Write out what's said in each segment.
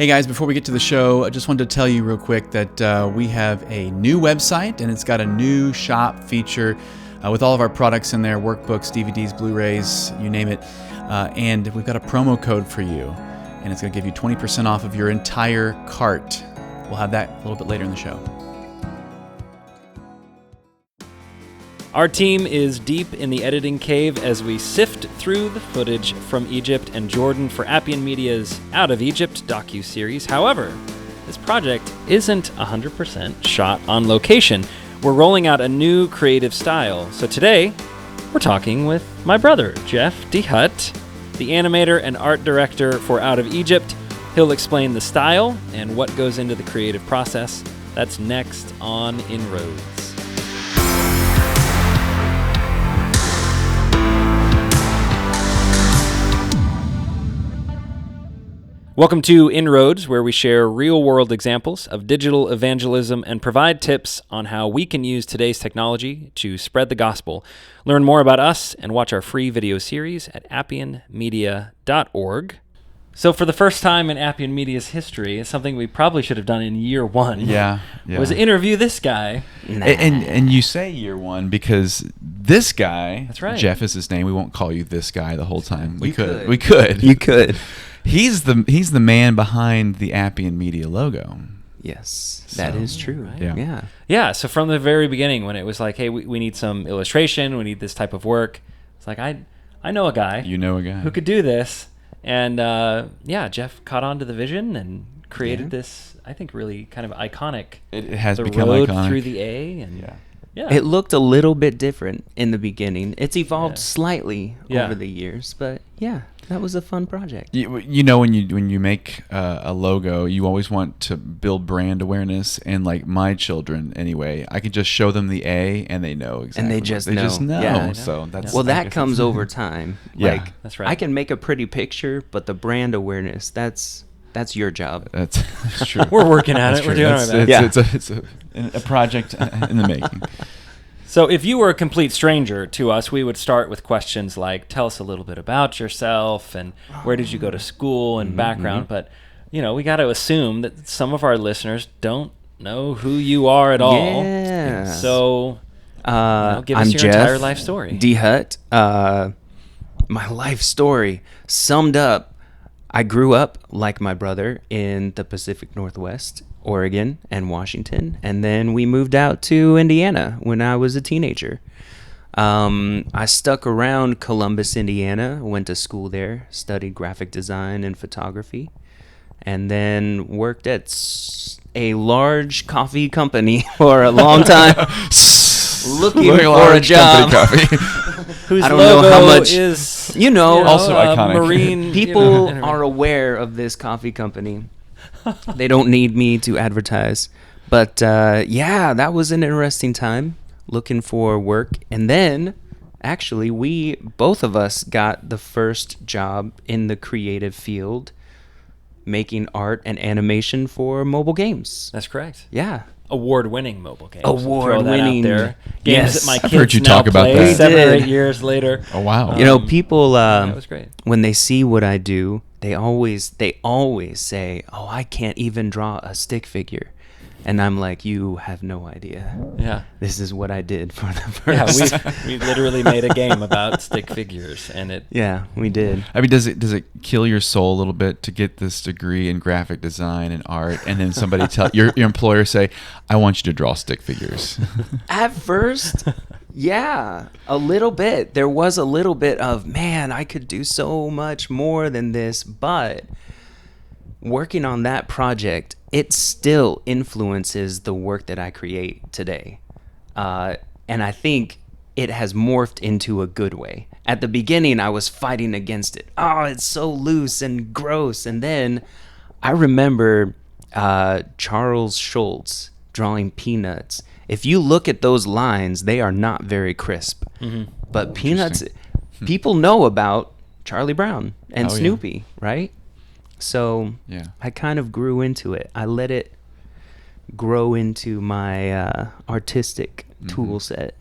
Hey guys, before we get to the show, I just wanted to tell you real quick that we have a new website and it's got a new shop feature with all of our products in there, workbooks, DVDs, Blu-rays, you name it. And we've got a promo code for you, and it's going to give you 20% off of your entire cart. We'll have that a little bit later in the show. Our team is deep in the editing cave as we sift through the footage from Egypt and Jordan for Appian Media's Out of Egypt docu-series. However, this project isn't 100% shot on location. We're rolling out a new creative style. So today, we're talking with my brother, Jeff Dehut, the animator and art director for Out of Egypt. He'll explain the style and what goes into the creative process. That's next on inRoads. Welcome to inRoads, where we share real-world examples of digital evangelism and provide tips on how we can use today's technology to spread the gospel. Learn more about us and watch our free video series at appianmedia.org. So for the first time in Appian Media's history, something we probably should have done in year one was interview this guy. And you say year one because this guy, that's right. Jeff is his name. We won't call you this guy the whole time. We could. You could. He's the man behind the Appian Media logo. Yes, that is true. Right? Yeah. So from the very beginning, when it was like, hey, we need some illustration, we need this type of work, it's like, I know a guy. You know a guy who could do this. And Jeff caught on to the vision and created this, I think, really kind of iconic. It has the become road iconic through the A, and it looked a little bit different in the beginning. It's evolved slightly over the years, but that was a fun project. You know, when you make a logo, you always want to build brand awareness. And like my children, anyway, I can just show them the A, and they know exactly. And they just know. Yeah, so that's that comes over time. Like, that's right. I can make a pretty picture, but the brand awareness, that's your job. That's true. We're working at it. We're doing our best. It's a project in the making. So if you were a complete stranger to us, we would start with questions like, tell us a little bit about yourself and where did you go to school and background. But, we got to assume that some of our listeners don't know who you are at all. Yeah. So give us I'm your Jeff entire life story. Dehut. My life story summed up. I grew up, like my brother, in the Pacific Northwest, Oregon, and Washington, and then we moved out to Indiana when I was a teenager. I stuck around Columbus, Indiana, went to school there, studied graphic design and photography, and then worked at a large coffee company for a long time, looking for a job. Whose I don't logo know how much is also iconic. Marine. People are aware of this coffee company. They don't need me to advertise. But that was an interesting time looking for work. And then actually both of us got the first job in the creative field, making art and animation for mobile games. That's correct. Yeah. Award-winning mobile games. Award-winning. Throw that out there. Games that my I've kids heard you now talk about play that. 7 or 8 years later. Oh wow! People that was great. When they see what I do, they always say, "Oh, I can't even draw a stick figure," and I'm like, "You have no idea. Yeah, this is what I did for the first." Yeah, we literally made a game about stick figures, and it. Yeah, we did. I mean, does it kill your soul a little bit to get this degree in graphic design and art, and then somebody tell your employer say, "I want you to draw stick figures"? At first, yeah, a little bit. There was a little bit of, man, I could do so much more than this, but working on that project, it still influences the work that I create today. And I think it has morphed into a good way. At the beginning, I was fighting against it. Oh, it's so loose and gross. And then I remember Charles Schulz drawing Peanuts. If you look at those lines, they are not very crisp. Mm-hmm. But Peanuts, people know about Charlie Brown and Snoopy, right? So I kind of grew into it. I let it grow into my artistic tool set.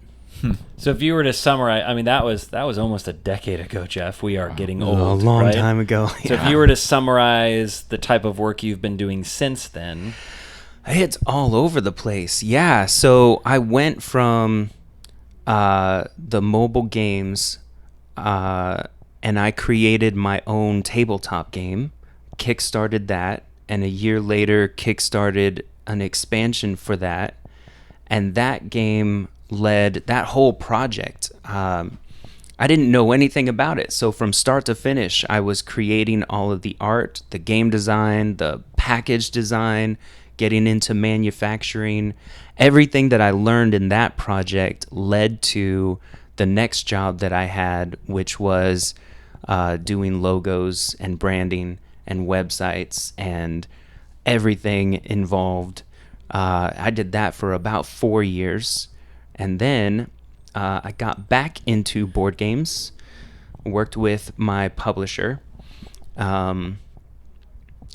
So if you were to summarize, I mean, that was almost a decade ago, Jeff. We are getting old, a long right? time ago. So if you were to summarize the type of work you've been doing since then, it's all over the place. Yeah. So I went from the mobile games, and I created my own tabletop game, kickstarted that, and a year later kickstarted an expansion for that, and that game led that whole project. I didn't know anything about it, so from start to finish, I was creating all of the art, the game design, the package design, getting into manufacturing. Everything that I learned in that project led to the next job that I had, which was doing logos and branding and websites and everything involved. I did that for about 4 years. And then I got back into board games, worked with my publisher. And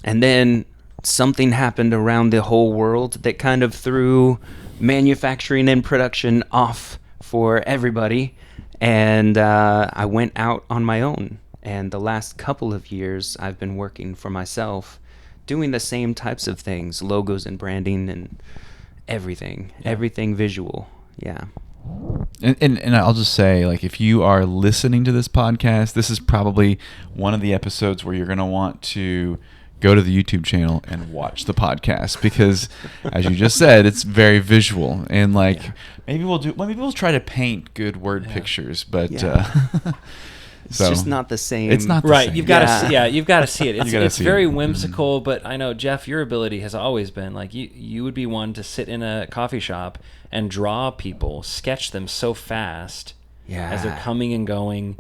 then something happened around the whole world that kind of threw manufacturing and production off for everybody. And I went out on my own. And the last couple of years, I've been working for myself, doing the same types of things, logos and branding and everything visual. Yeah. And I'll just say, like, if you are listening to this podcast, this is probably one of the episodes where you're going to want to go to the YouTube channel and watch the podcast, because as you just said, it's very visual, and maybe we'll try to paint good word pictures, but it's just not the same. It's not the right. same. You've got to you've got to see it. It's very whimsical, Mm-hmm. but I know, Jeff, your ability has always been like you would be one to sit in a coffee shop and draw people, sketch them so fast as they're coming and going.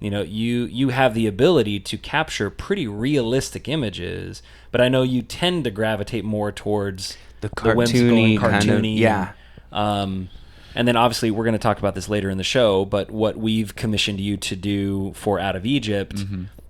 You know, you have the ability to capture pretty realistic images, but I know you tend to gravitate more towards the whimsical and cartoony kind of, and then obviously we're going to talk about this later in the show, but what we've commissioned you to do for Out of Egypt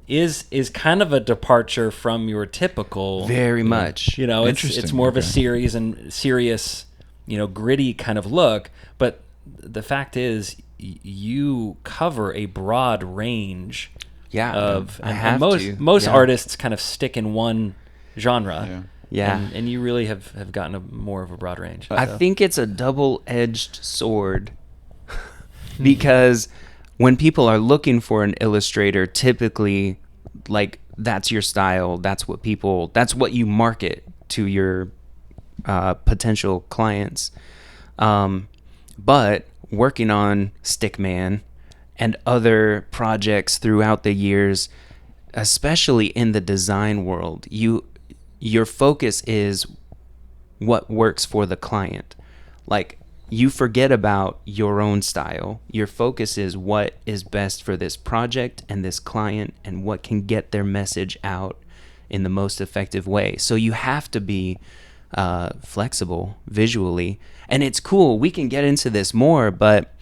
is kind of a departure from your typical. Very much. You know, it's more of a series and serious, gritty kind of look. But the fact is, you cover a broad range. Yeah. Of I have most artists kind of stick in one genre. Yeah. And you really have gotten more of a broad range. I think it's a double-edged sword because when people are looking for an illustrator, typically, like, that's your style. That's what you market to your potential clients. But working on Stickman and other projects throughout the years, especially in the design world, your focus is what works for the client. Like, you forget about your own style. Your focus is what is best for this project and this client and what can get their message out in the most effective way. So you have to be flexible visually. And it's cool. We can get into this more, but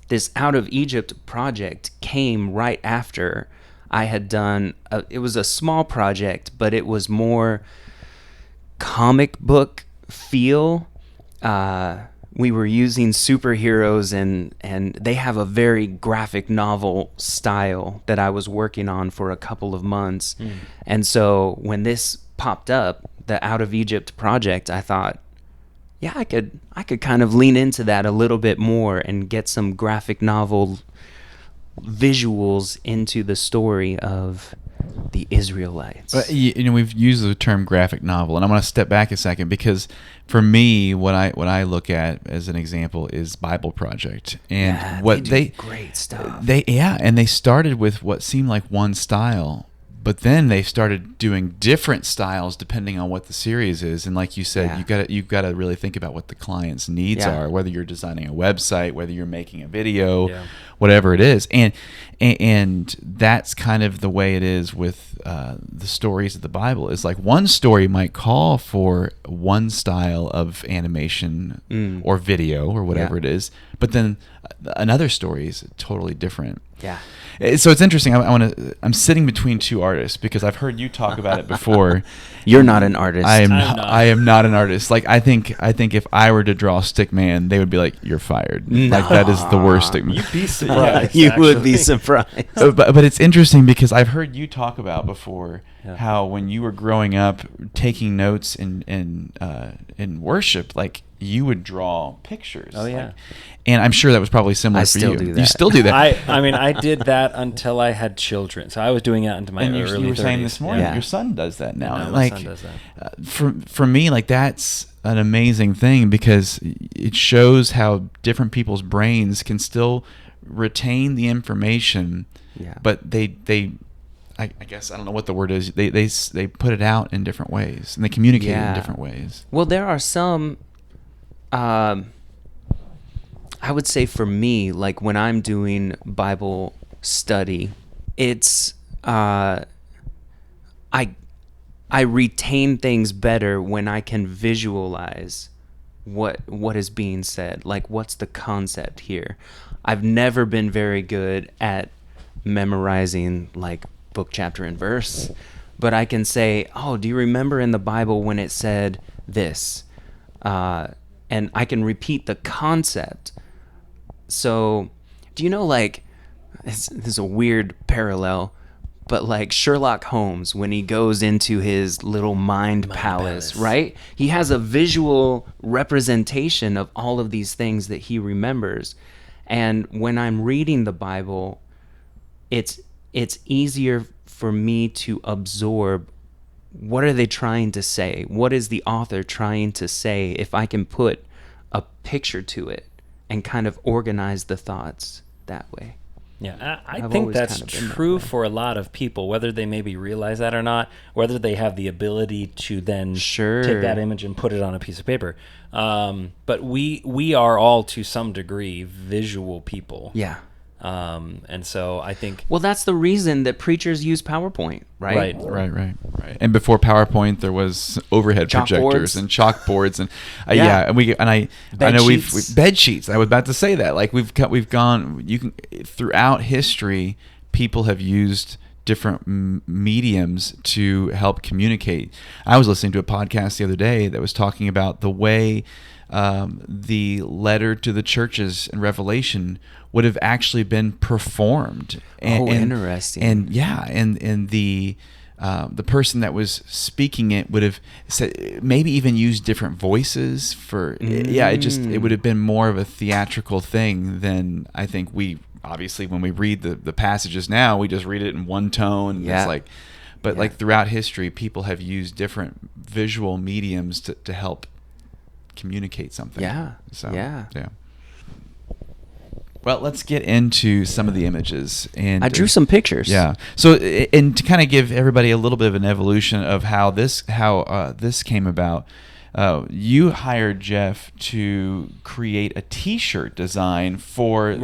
this Out of Egypt project came right after I had done, it was a small project, but it was more comic book feel. We were using superheroes and they have a very graphic novel style that I was working on for a couple of months. And so when this popped up, the Out of Egypt project, I thought, yeah, I could kind of lean into that a little bit more and get some graphic novel visuals into the story of the Israelites. But, we've used the term graphic novel, and I'm going to step back a second, because for me, what I look at as an example is Bible Project, and what they do great stuff. And they started with what seemed like one style, but then they started doing different styles depending on what the series is. And like you said, you've got to really think about what the client's needs are, whether you're designing a website, whether you're making a video, whatever it is. And And that's kind of the way it is with the stories of the Bible. Is like one story might call for one style of animation or video or whatever it is, but then another story is totally different. Yeah. So it's interesting. I'm sitting between two artists because I've heard you talk about it before. You're not an artist. I am not an artist. Like I think if I were to draw Stickman, they would be like, "You're fired." No. Like that is the worst Stickman. You'd be surprised. You would be surprised. But it's interesting because I've heard you talk about before how when you were growing up taking notes in worship, like you would draw pictures. Oh yeah. Like, and I'm sure that was probably similar for you. still do that. You still do that. I mean, I did that until I had children. So I was doing that into my and early 30s. You were saying this morning, Yeah. your son does that now. Yeah, my like, son does that. For me, like that's an amazing thing because it shows how different people's brains can still retain the information, but I guess I don't know what the word is. They put it out in different ways and they communicate it in different ways. Well, there are some. I would say for me, like when I'm doing Bible study, it's I retain things better when I can visualize what is being said. Like what's the concept here? I've never been very good at memorizing like book, chapter, and verse, but I can say, "Oh, do you remember in the Bible when it said this?" And I can repeat the concept. So, do you know, like, this is a weird parallel, but like Sherlock Holmes, when he goes into his little mind palace, right? He has a visual representation of all of these things that he remembers. And when I'm reading the Bible, it's easier for me to absorb what are they trying to say? What is the author trying to say if I can put a picture to it and kind of organize the thoughts that way? Yeah, I I've think always that's kind of been that true way. for a lot of people, whether they maybe realize that or not, whether they have the ability to then take that image and put it on a piece of paper. But we are all, to some degree, visual people. Yeah. And so I think... Well, that's the reason that preachers use PowerPoint, right? Right. And before PowerPoint, there was overhead projectors and chalkboards, and I know we've bed sheets. I was about to say that. Like we've gone. You can throughout history, people have used different mediums to help communicate. I was listening to a podcast the other day that was talking about the way the letter to the churches in Revelation would have actually been performed. Interesting. And the person that was speaking it would have said, maybe even used different voices for. It would have been more of a theatrical thing than I think we. Obviously, when we read the passages now, we just read it in one tone. And it's like, but like throughout history, people have used different visual mediums to help communicate something. Well, let's get into some of the images. And I drew some pictures. Yeah. So, and to kind of give everybody a little bit of an evolution of how this came about, you hired Jeff to create a T-shirt design for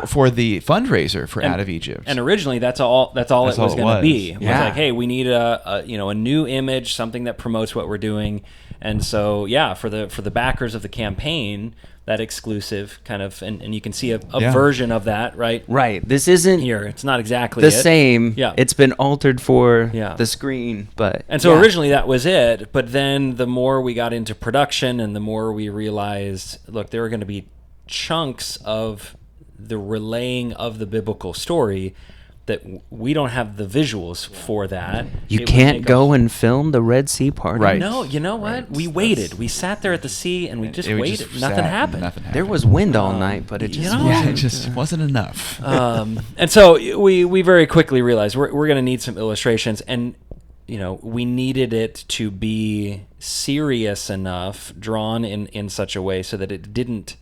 for the fundraiser for Out of Egypt. And originally, that's all it was going to be. It was like, hey, we need a new image, something that promotes what we're doing. And so, for the backers of the campaign, that exclusive kind of, and you can see a version of that, right? Right. This isn't here. It's not exactly the same. Yeah. It's been altered for the screen, but and so originally that was it. But then the more we got into production, and the more we realized, look, there were going to be chunks of the relaying of the biblical story that we don't have the visuals for that. You can't go and film the Red Sea party. Right. No, you know what? Right. We waited. We sat there at the sea and we just waited. Nothing happened. There was wind all night, but it just it just wasn't enough. And so we very quickly realized we're going to need some illustrations, and we needed it to be serious enough, drawn in such a way so that it didn't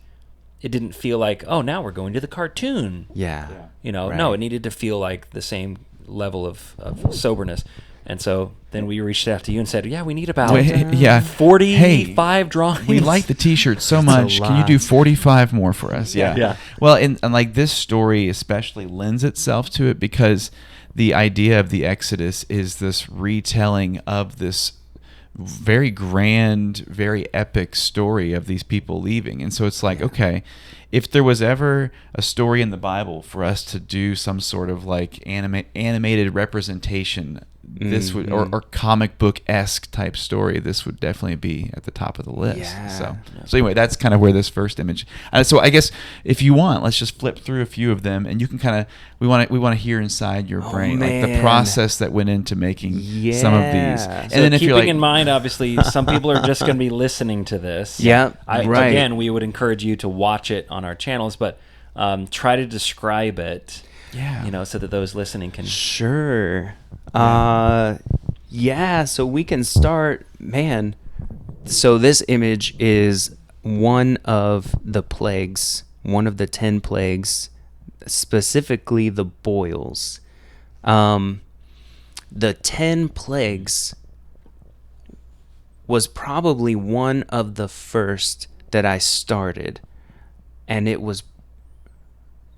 feel like, oh, now we're going to the cartoon. Yeah. No, it needed to feel like the same level of soberness. And so then we reached out to you and said, yeah, we need about 45 drawings. We like the T-shirt so much. Can you do 45 more for us? Yeah. Well, and like this story especially lends itself to it because the idea of the Exodus is this retelling of this very grand, very epic story of these people leaving. And so it's like, okay, if there was ever a story in the Bible for us to do some sort of like animated representation, this would, or comic book-esque type story, this would definitely be at the top of the list. Yeah. So anyway, that's kind of where this first image. So I guess if you want, let's just flip through a few of them, and you can kind of we want to hear inside your brain, like the process that went into making some of these. And so then if keeping you're like, in mind, obviously, some people are just going to be listening to this. Again, we would encourage you to watch it on our channels, but try to describe it. So that those listening can. Sure. So we can start, man. So this image is one of the plagues, one of the 10 plagues, specifically the boils. The 10 plagues was probably one of the first that I started, and it was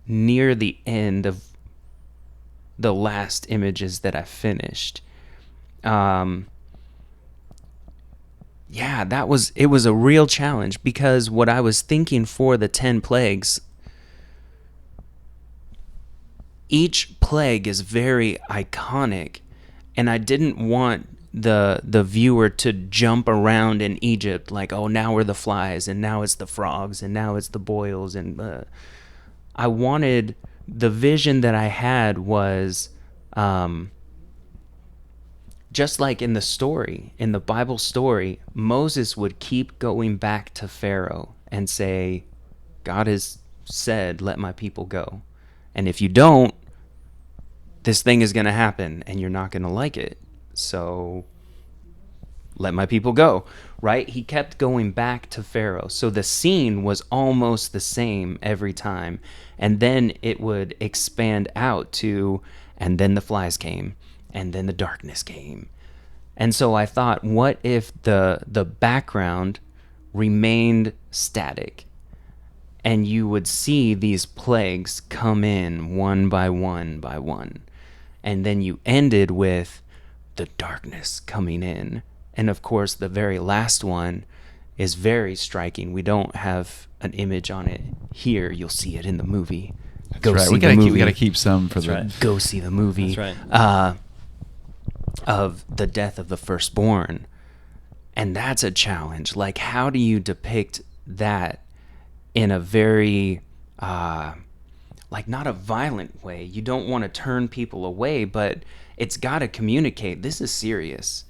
near the end of the last images that I finished. It was a real challenge because what I was thinking for the 10 plagues, each plague is very iconic, and I didn't want the viewer to jump around in Egypt like, oh, now we're the flies, and now it's the frogs, and now it's the boils, and I wanted, the vision that I had was just like in the story, in the Bible story, Moses would keep going back to Pharaoh and say, God has said, let my people go. And if you don't, this thing is going to happen and you're not going to like it. So let my people go, right? He kept going back to Pharaoh. So the scene was almost the same every time. And then it would expand out to, and then the flies came, and then the darkness came. And so I thought, what if the background remained static? And you would see these plagues come in one by one by one. And then you ended with the darkness coming in. And of course, the very last one is very striking. We don't have an image on it here. You'll see it in the movie. That's right. We gotta keep some for Go see the movie. That's right. Of the death of the firstborn. And that's a challenge. Like, how do you depict that in a very, like, not a violent way? You don't want to turn people away, but it's got to communicate. This is serious.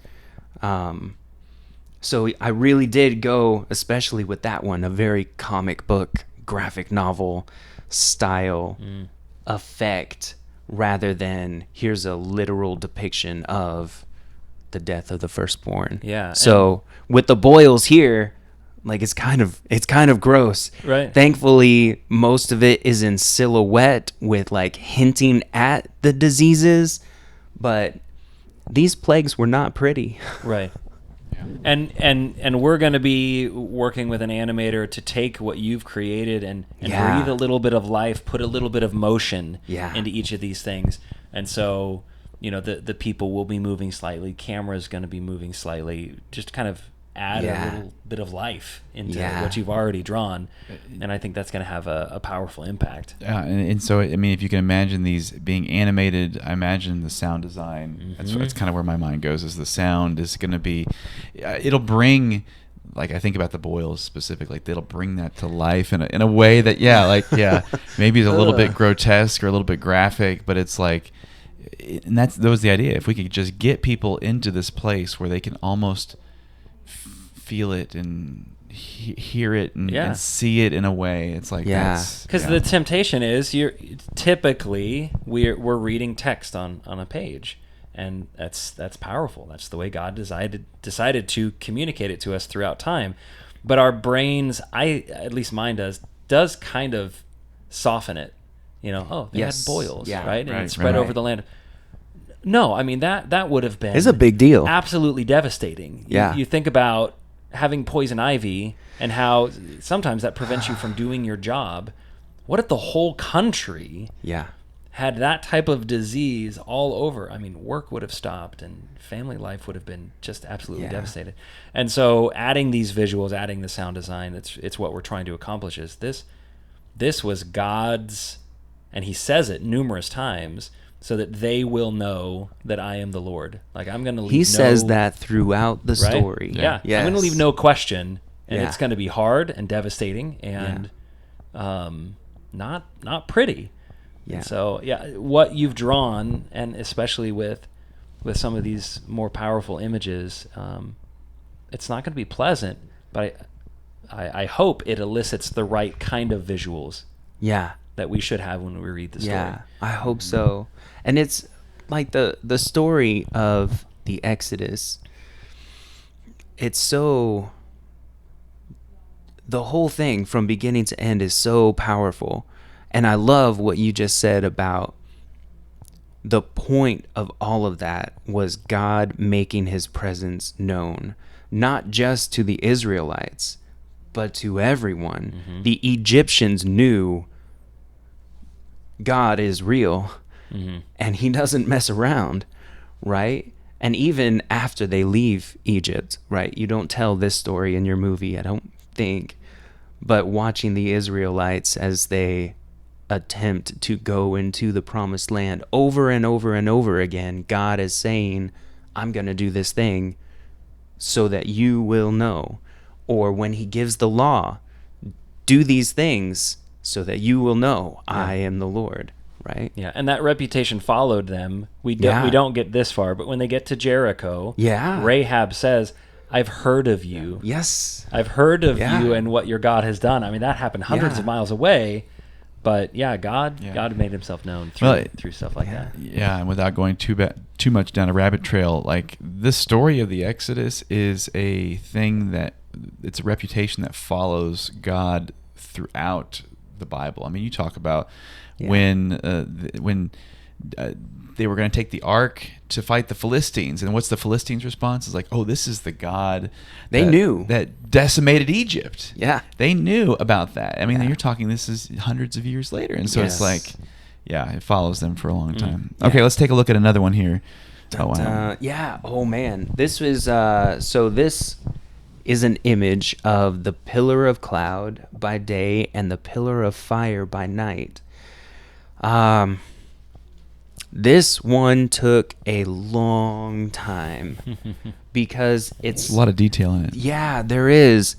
So I really did go, especially with that one, a very comic book, graphic novel style effect, rather than here's a literal depiction of the death of the firstborn. Yeah. So with the boils here, like it's kind of gross. Right. Thankfully, most of it is in silhouette with like hinting at the diseases, but these plagues were not pretty. Right. And we're going to be working with an animator to take what you've created and breathe a little bit of life, put a little bit of motion into each of these things. And so, the people will be moving slightly. Camera's going to be moving slightly, just kind of add a little bit of life into what you've already drawn. And I think that's going to have a powerful impact. Yeah, and so, I mean, if you can imagine these being animated, I imagine the sound design, that's kind of where my mind goes, is the sound is going to be, it'll bring, like I think about the boils specifically, it'll bring that to life in a way that, maybe it's a little bit grotesque or a little bit graphic, but it's like, and that was the idea. If we could just get people into this place where they can almost feel it and hear it and see it in a way, it's like that's because the temptation is we're reading text on a page, and that's powerful. That's the way God decided to communicate it to us throughout time. But our brains, at least mine does kind of soften it. They had boils, right? And it spread over the land. No, I mean that would have been It's a big deal. absolutely devastating. Yeah. You think about having poison ivy and how sometimes that prevents you from doing your job. What if the whole country Yeah. had that type of disease all over? I mean, work would have stopped and family life would have been just absolutely devastated. And so adding these visuals, adding the sound design, it's what we're trying to accomplish. Is this was God's, and he says it numerous times, so that they will know that I am the Lord. Like, I'm going to leave He says that throughout the right? story. Yeah. Yes. I'm going to leave no question, and Yeah. it's going to be hard and devastating and not pretty. Yeah. And so, what you've drawn, and especially with some of these more powerful images, it's not going to be pleasant, but I hope it elicits the right kind of visuals Yeah. that we should have when we read the story. Yeah, I hope so. And it's like the story of the Exodus. It's so, the whole thing from beginning to end is so powerful. And I love what you just said about the point of all of that was God making his presence known, not just to the Israelites, but to everyone. Mm-hmm. The Egyptians knew God is real, and he doesn't mess around, right? And even after they leave Egypt, right? You don't tell this story in your movie, I don't think, but watching the Israelites as they attempt to go into the promised land over and over and over again, God is saying, I'm going to do this thing so that you will know. Or when he gives the law, do these things so that you will know I am the Lord, right? Yeah, and that reputation followed them. We Yeah. don't get this far, but when they get to Jericho, Yeah. Rahab says, I've heard of you. Yes. I've heard of Yeah. you and what your God has done. I mean, that happened hundreds of miles away, but God made himself known through stuff like that. Yeah, and without going too much down a rabbit trail, like this story of the Exodus is a thing that it's a reputation that follows God throughout the Bible. I mean, you talk about when they were going to take the ark to fight the Philistines, and what's the Philistines' response? Is like, oh, this is the God They knew that decimated Egypt. Yeah. They knew about that. I mean, you're talking, this is hundreds of years later, and so it's like, it follows them for a long time. Okay, let's take a look at another one here. Oh wow. Oh man, this was so this is an image of the pillar of cloud by day and the pillar of fire by night. This one took a long time because it's a lot of detail in it. Yeah, there is.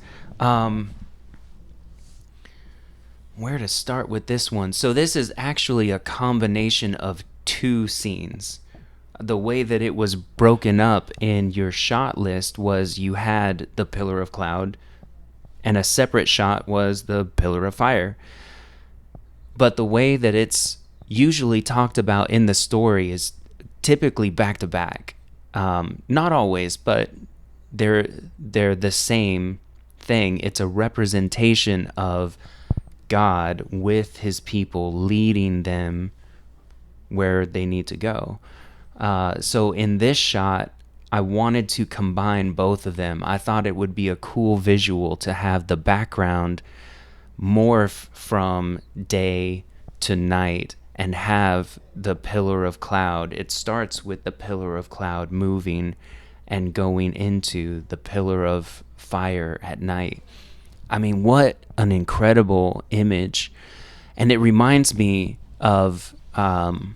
Where to start with this one? So this is actually a combination of two scenes. The way that it was broken up in your shot list was you had the pillar of cloud and a separate shot was the pillar of fire. But the way that it's usually talked about in the story is typically back to back. Not always, but they're the same thing. It's a representation of God with his people, leading them where they need to go. So in this shot, I wanted to combine both of them. I thought it would be a cool visual to have the background morph from day to night and have the pillar of cloud. It starts with the pillar of cloud moving and going into the pillar of fire at night. I mean, what an incredible image. And it reminds me of the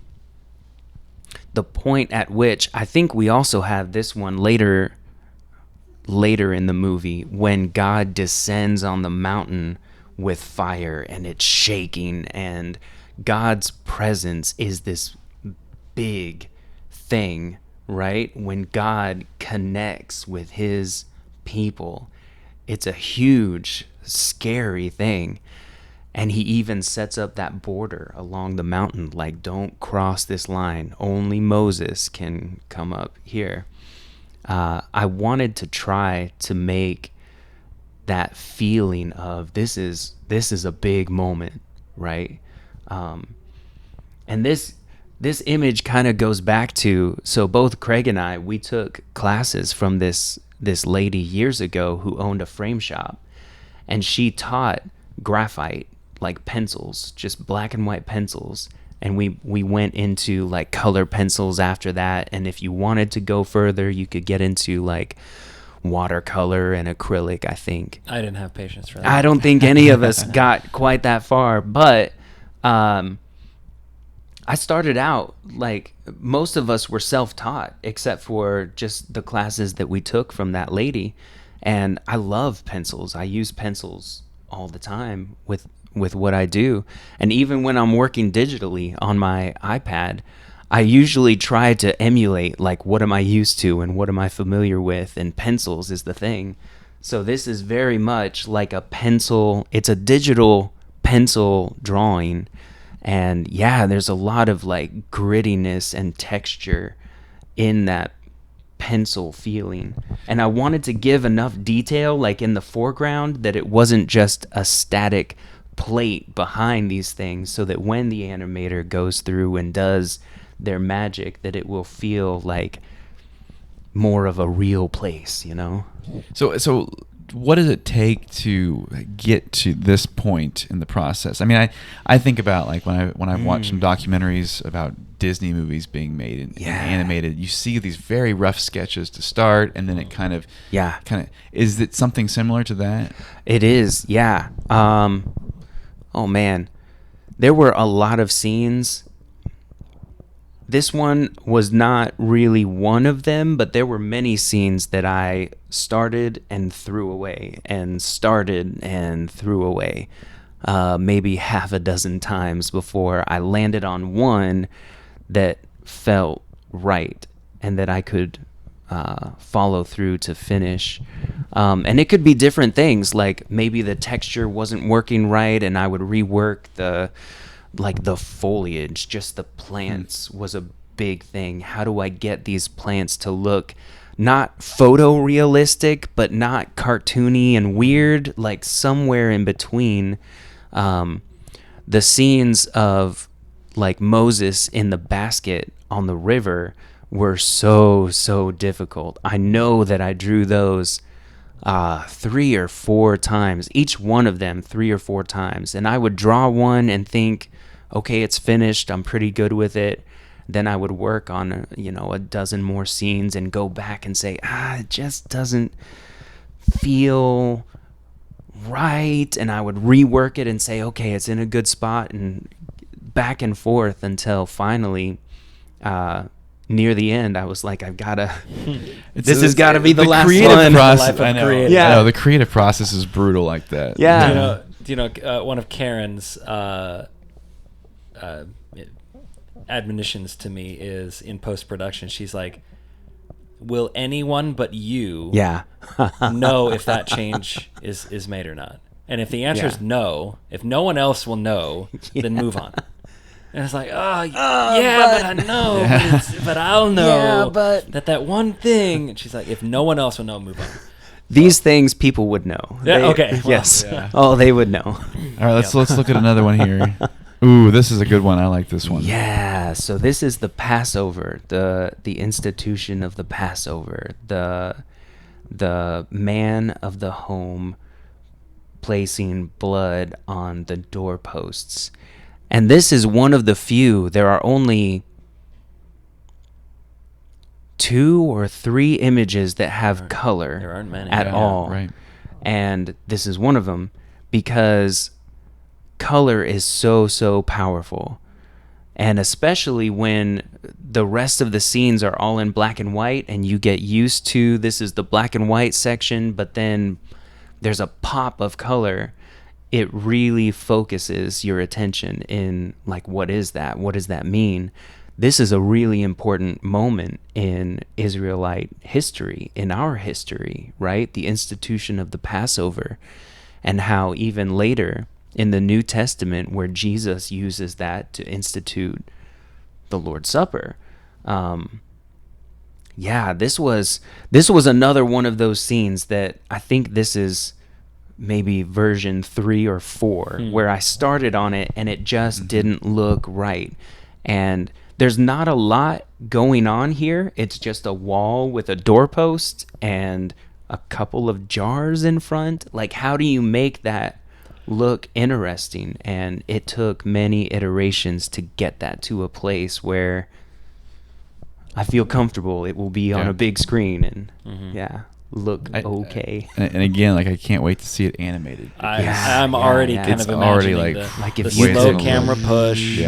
point at which I think we also have this one later in the movie when God descends on the mountain with fire and it's shaking, and God's presence is this big thing, right? When God connects with his people, it's a huge, scary thing. And he even sets up that border along the mountain, like, don't cross this line. Only Moses can come up here. I wanted to try to make that feeling of this is a big moment, right? And this this image kind of goes back to, so both Craig and I, we took classes from this lady years ago who owned a frame shop, and she taught graphite, like pencils, just black and white pencils. And we went into like color pencils after that. And if you wanted to go further, you could get into like watercolor and acrylic, I think. I didn't have patience for that. I don't think any of us got quite that far, but I started out, like, most of us were self-taught except for just the classes that we took from that lady. And I love pencils. I use pencils all the time with what I do. And even when I'm working digitally on my iPad, I usually try to emulate, like, what am I used to and what am I familiar with, and pencils is the thing. So this is very much like a pencil. It's a digital pencil drawing. And yeah, there's a lot of like grittiness and texture in that pencil feeling. And I wanted to give enough detail, like in the foreground, that it wasn't just a static plate behind these things, so that when the animator goes through and does their magic, that it will feel like more of a real place, you know? So what does it take to get to this point in the process? I mean, I think about, like, when I've watched some documentaries about Disney movies being made and animated, you see these very rough sketches to start, and then it kind of is it something similar to that? It is, yeah. Oh man, there were a lot of scenes. This one was not really one of them, but there were many scenes that I started and threw away, and started and threw away, maybe half a dozen times before I landed on one that felt right and that I could follow through to finish. And it could be different things, like maybe the texture wasn't working right and I would rework the foliage, just the plants was a big thing. How do I get these plants to look not photorealistic, but not cartoony and weird, like somewhere in between? The scenes of like Moses in the basket on the river were so difficult. I know that I drew those 3 or 4 times, each one of them 3 or 4 times. And I would draw one and think, okay, it's finished, I'm pretty good with it. Then I would work on, a dozen more scenes and go back and say, it just doesn't feel right. And I would rework it and say, okay, it's in a good spot, and back and forth until finally, near the end, I was like, I've gotta. This has got to be the last one. Process, I know. Yeah. I know, the creative process is brutal like that. Yeah. Do you know one of Karen's admonitions to me is in post-production, she's like, will anyone but you know if that change is made or not? And if the answer is no, if no one else will know, then move on. And it's like, but I know, but I'll know that one thing. And she's like, if no one else will know, move on. These things people would know. Yeah, okay. Well, yes. yeah. Oh, they would know. All right, let's look at another one here. Ooh, this is a good one. I like this one. Yeah. So this is the Passover, the institution of the Passover, the man of the home placing blood on the doorposts. And this is one of the few. There are only 2 or 3 images that have color. There aren't many at all. Right. And this is one of them, because color is so powerful. And especially when the rest of the scenes are all in black and white, and you get used to, this is the black and white section, but then there's a pop of color. It really focuses your attention in, like, what is that? What does that mean? This is a really important moment in Israelite history, in our history, right? The institution of the Passover, and how even later in the New Testament, where Jesus uses that to institute the Lord's Supper. This was another one of those scenes that I think this is maybe version 3 or 4, where I started on it and it just didn't look right. And there's not a lot going on here. It's just a wall with a doorpost and a couple of jars in front. Like, how do you make that look interesting? And it took many iterations to get that to a place where I feel comfortable it will be on a big screen and look okay. And again, like, I can't wait to see it animated. I'm already kind of imagining the slow camera push.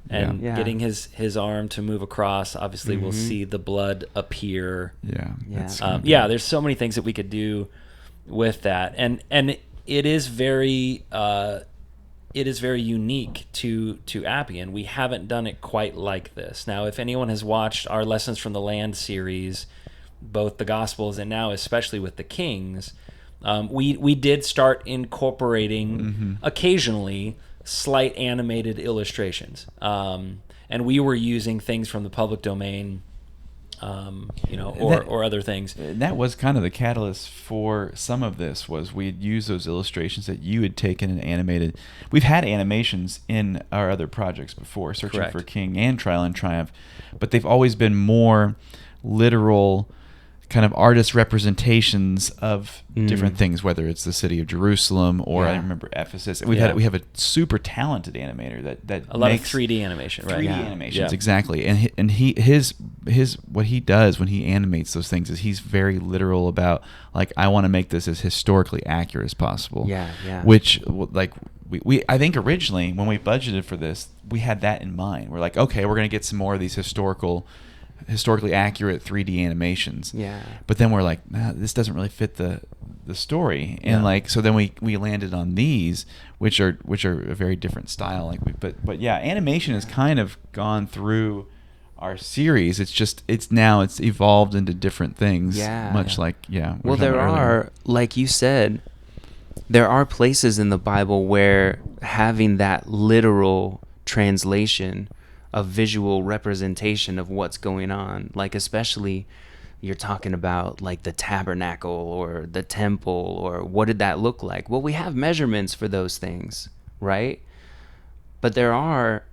And getting his arm to move across. Obviously, we'll see the blood appear. There's so many things that we could do with that, and it is very unique to Appian. We haven't done it quite like this. Now, if anyone has watched our Lessons from the Land series, both the Gospels and now especially with the Kings, we did start incorporating occasionally slight animated illustrations, and we were using things from the public domain, or other things. That was kind of the catalyst for some of this. Was we'd use those illustrations that you had taken and animated. We've had animations in our other projects before, Searching for King and Trial and Triumph, but they've always been more literal, kind of artist representations of different things, whether it's the city of Jerusalem or I remember Ephesus. We have a super talented animator that a lot of 3D animation, right? 3D animations, exactly. And his what he does when he animates those things is he's very literal about, like, I want to make this as historically accurate as possible. Which, like, we I think originally when we budgeted for this, we had that in mind. We're like, okay, we're gonna get some more of these historically accurate 3D animations. But then we're like, nah, this doesn't really fit the story. And like, so then we landed on these, which are a very different style. Like, but animation has kind of gone through our series. It's evolved into different things. Much like well, there are, like you said, there are places in the Bible where having that literal translation, a visual representation of what's going on, like especially you're talking about like the tabernacle or the temple, or what did that look like? Well, we have measurements for those things, right? But there are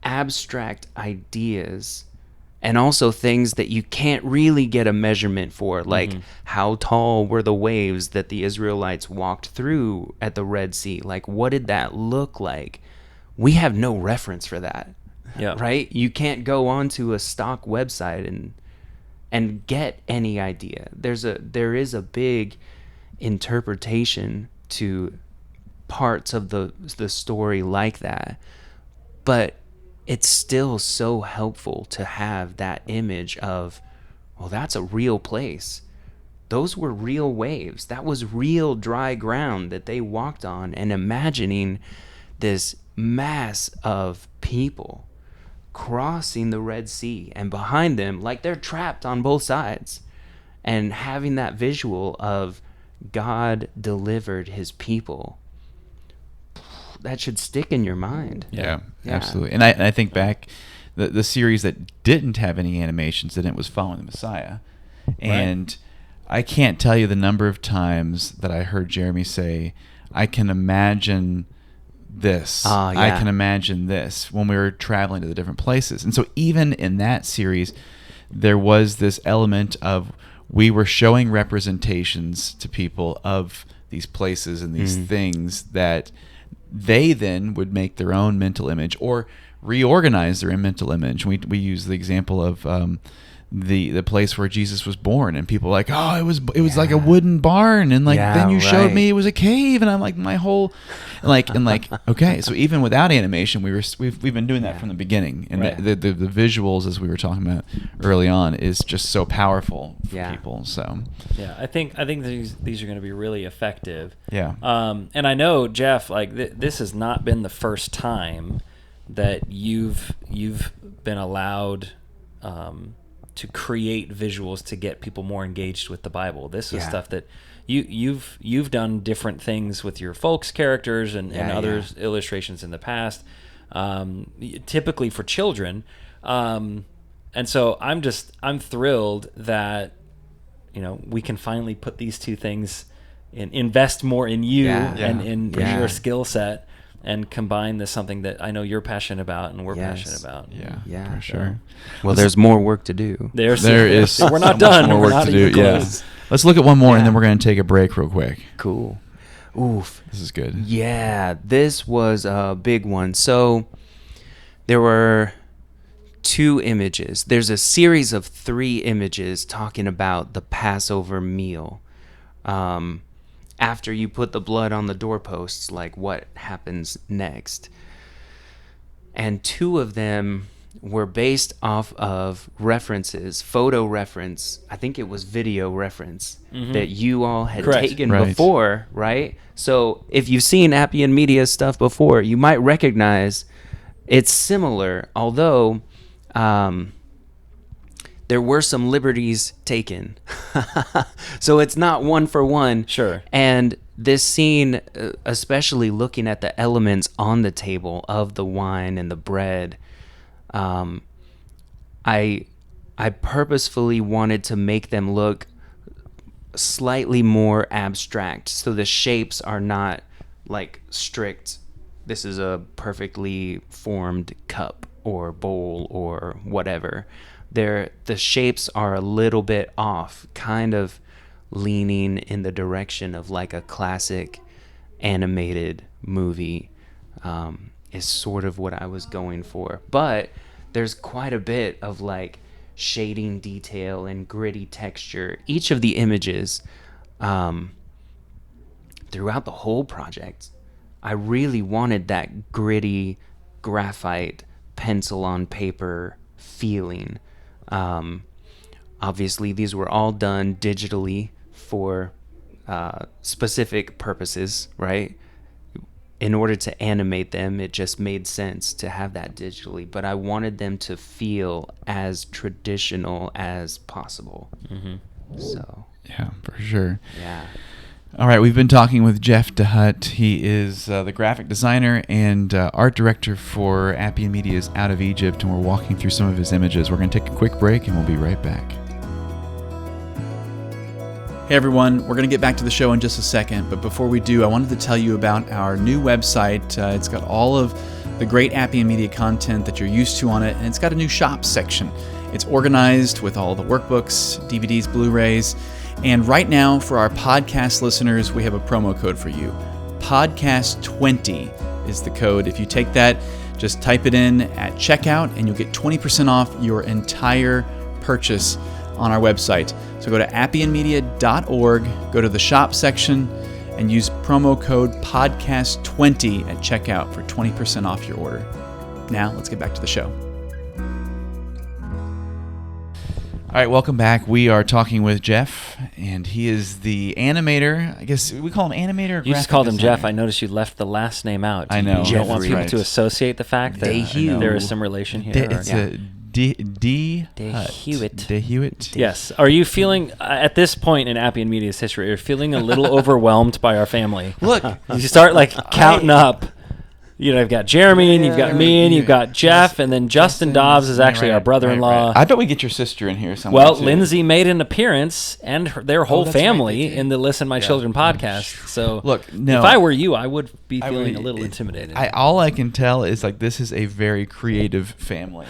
abstract ideas and also things that you can't really get a measurement for, like how tall were the waves that the Israelites walked through at the Red Sea? Like, what did that look like? We have no reference for that. Right? You can't go onto a stock website and get any idea. There is a big interpretation to parts of the story like that, but it's still so helpful to have that image of, well, that's a real place. Those were real waves. That was real dry ground that they walked on, and imagining this mass of people crossing the Red Sea, and behind them, like, they're trapped on both sides, and having that visual of God delivered his people, that should stick in your mind. Yeah. Absolutely. And I think back the series that didn't have any animations, and it was Following the Messiah, and I can't tell you the number of times that I heard Jeremy say, I can imagine this. I can imagine this, when we were traveling to the different places. And so even in that series, there was this element of, we were showing representations to people of these places and these things that they then would make their own mental image or reorganize their mental image. We use the example of the place where Jesus was born, and people were like, oh, it was like a wooden barn, and like then you showed me it was a cave, and I'm like, my whole okay. So even without animation, we've been doing that from the beginning, and the visuals, as we were talking about early on, is just so powerful for people. So I think these are going to be really effective. And I know, Jeff, like this has not been the first time that you've been allowed to create visuals to get people more engaged with the Bible. This is stuff that you've done different things with your folks characters and other illustrations in the past, typically for children. And so I'm thrilled that, we can finally put these two things invest more in you and in your skill set. and combine this something that I know you're passionate about and we're passionate about. Yeah, for sure. Well, there's more work to do. There is. We're not so much done. more We're work not to do. even Yeah. close. Let's look at one more, and Yeah. then we're going to take a break real quick. Cool. Oof. This is good. Yeah, this was a big one. So there were 2 images. There's a series of 3 images talking about the Passover meal. After you put the blood on the doorposts, like what happens next. And 2 of them were based off of references, photo reference, I think it was video reference, that you all had Correct. taken Right. before, right? So if you've seen Appian Media stuff before, you might recognize it's similar, although there were some liberties taken. So it's not one for one. Sure. And this scene, especially looking at the elements on the table of the wine and the bread, I purposefully wanted to make them look slightly more abstract, so the shapes are not like strict. This is a perfectly formed cup or bowl or whatever. The shapes are a little bit off, kind of leaning in the direction of like a classic animated movie, is sort of what I was going for. But there's quite a bit of like shading detail and gritty texture. Each of the images, throughout the whole project, I really wanted that gritty graphite pencil on paper feeling. Obviously, these were all done digitally for specific purposes, right? In order to animate them, it just made sense to have that digitally, but I wanted them to feel as traditional as possible. So, Yeah, for sure. yeah. All right, we've been talking with Jeff Dehut. He is the graphic designer and art director for Appian Media's Out of Egypt, and we're walking through some of his images. We're going to take a quick break, and we'll be right back. Hey everyone, we're going to get back to the show in just a second, but before we do, I wanted to tell you about our new website. It's got all of the great Appian Media content that you're used to on it, and it's got a new shop section. It's organized with all the workbooks, DVDs, Blu-rays, and right now, for our podcast listeners, we have a promo code for you. Podcast20 is the code. If you take that, just type it in at checkout, and you'll get 20% off your entire purchase on our website. So go to appianmedia.org, go to the shop section, and use promo code podcast20 at checkout for 20% off your order. Now, let's get back to the show. All right, welcome back. We are talking with Jeff, and he is the animator. I guess we call him animator or You just graphic called him designer? Jeff. I noticed you left the last name out. I know. You don't want Jeffrey. people Right. to associate the fact that Dehut. there is some relation here. It's or- a Dehut. Dehut. Yes. Are you feeling, at this point in Appian Media's history, you're feeling a little overwhelmed by our family? Look, You start like counting up. You know, you've got Jeremy, and you've got me, and you've got Jeff, and then Justin Dobbs is actually our brother-in-law. Right. I bet we get your sister in here somewhere. Well, too. Lindsay made an appearance and their whole that's right, family they did. in the Listen My Children podcast. So, Look, no. if I were you, I would be I feeling would- a little intimidated. All I can tell is like this is a very creative family.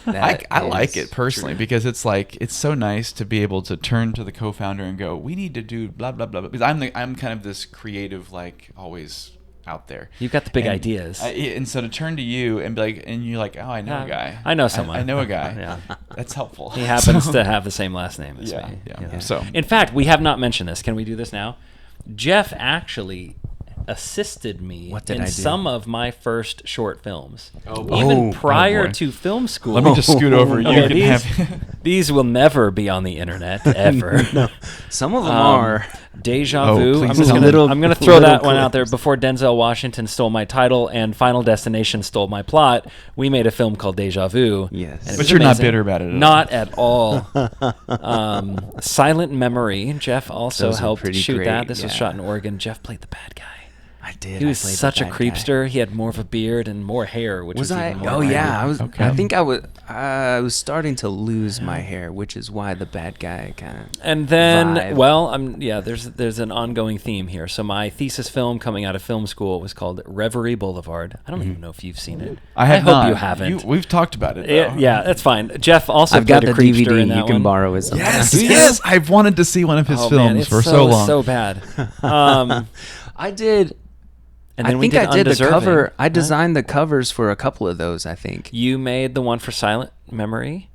I like it personally because it's like it's so nice to be able to turn to the co-founder and go, we need to do blah blah blah. Because I'm kind of this creative, like always out there. You've got the big And ideas. and so to turn to you and be like, and you're like, oh, I know a guy. I know someone. I know a guy. Yeah. That's helpful. He happens to have the same last name as Yeah, me. yeah. So In fact, we have not mentioned this. Can we do this now? Jeff actually assisted me What did in I do? some of my first short films. boy. Even Oh, prior boy. to film school. let me just scoot over. You Okay, can have. these will never be on the internet ever. No, some of them are. Deja Oh, Vu. please I'm just tell gonna, me. I'm gonna throw Little that one out there. clips. Before Denzel Washington stole my title and Final Destination stole my plot, we made a film called Deja Vu. Yes. and it But was you're not amazing. bitter about it at all. Not at all. Silent Memory. Jeff also Those are helped pretty shoot great, that. This was yeah. shot in Oregon. Jeff played the bad guy. I did. He was I played the such a bad guy. creepster. He had more of a beard and more hair, which was Was I? even more Oh yeah, I was. Okay. I think I was starting to lose my hair, which is why the bad guy kind of. And then, vibe. well, there's an ongoing theme here. So my thesis film coming out of film school was called Reverie Boulevard. I don't even know if you've seen it. I have hope not. you haven't. We've talked about it. Yeah, though. yeah, that's fine. Jeff also I've got played the a creepster DVD. in that You can one. borrow it. Sometimes. Yes, yes. I've wanted to see one of his Oh, films man, it's for so long. so bad. I did. And then I think I did the Undeserving. cover. I Huh? designed the covers for a couple of those. I think. You made the one for Silent Memory.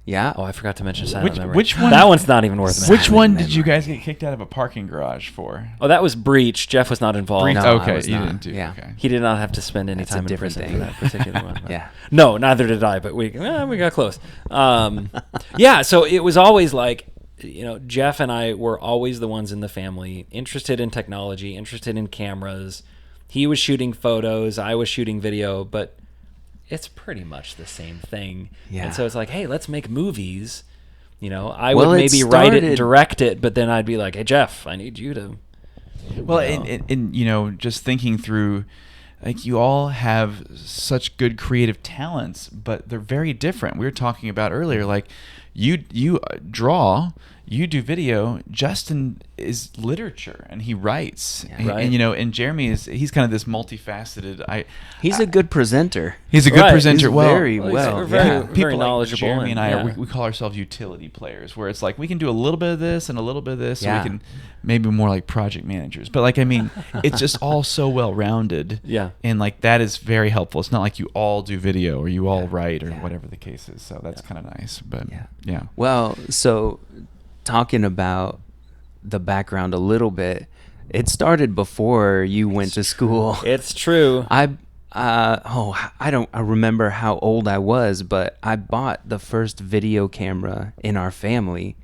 Yeah. Oh, I forgot to mention Silent Memory. which one- That one's not even worth mentioning. Which one Memory. did you guys get kicked out of a parking garage for? Oh, that was Breach. Jeff was not involved. Breach. No, Okay, I was you not. didn't do. Yeah. Okay. He did not have to spend any That's a time in different prison thing. for that particular one. Yeah. No, neither did I, but we got close. Yeah, so it was always like, Jeff and I were always the ones in the family interested in technology, interested in cameras. He was shooting photos, I was shooting video, but it's pretty much the same thing. Yeah. And so it's like, hey, let's make movies. I Well, would it maybe write it and started- direct it, but then I'd be like, hey, Jeff, I need you to. Well, you know. and just thinking through, like, you all have such good creative talents, but they're very different. We were talking about earlier, like, you draw, you do video. Justin is literature, and he writes. Yeah. And, Right. and Jeremy he's kind of this multifaceted. He's a good presenter. He's a good Right. presenter. He's well, very Well, well. we're very- yeah. very people like knowledgeable Jeremy and I, and- yeah. we call ourselves utility players, where it's like we can do a little bit of this and a little bit of this, Yeah. so we can maybe more like project managers. But like, I mean, it's just all so well rounded. Yeah. And like that is very helpful. It's not like you all do video or you all write or Yeah. whatever the case is. So that's kind of nice. But Yeah. yeah. Well, so talking about the background a little bit, it started before you went to school. It's true. I remember how old I was, but I bought the first video camera in our family.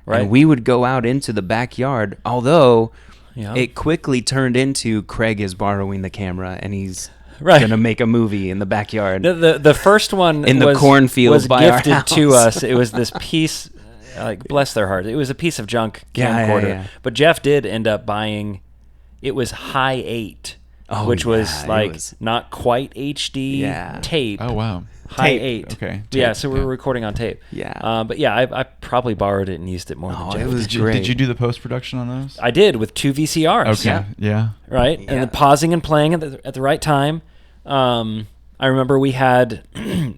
Right. And we would go out into the backyard, although Yeah. it quickly turned into Craig is borrowing the camera and he's Right. going to make a movie in the backyard. The first one In the was, cornfield was by our gifted to house. us. It was this piece, like, bless their heart. It was a piece of junk Yeah, camcorder. yeah. But Jeff did end up buying. It was high 8, which yeah, was it like was- not quite HD Yeah. tape. Oh wow. High Tape. 8. Okay, Yeah, tape, so we yeah. were recording on tape. Yeah. But yeah, I probably borrowed it and used it more Oh, than it Jeff. was Did great. you do the post production on those? I did with 2 VCRs. Okay. Yeah. Right? Yeah. And then pausing and playing at the right time. I remember we had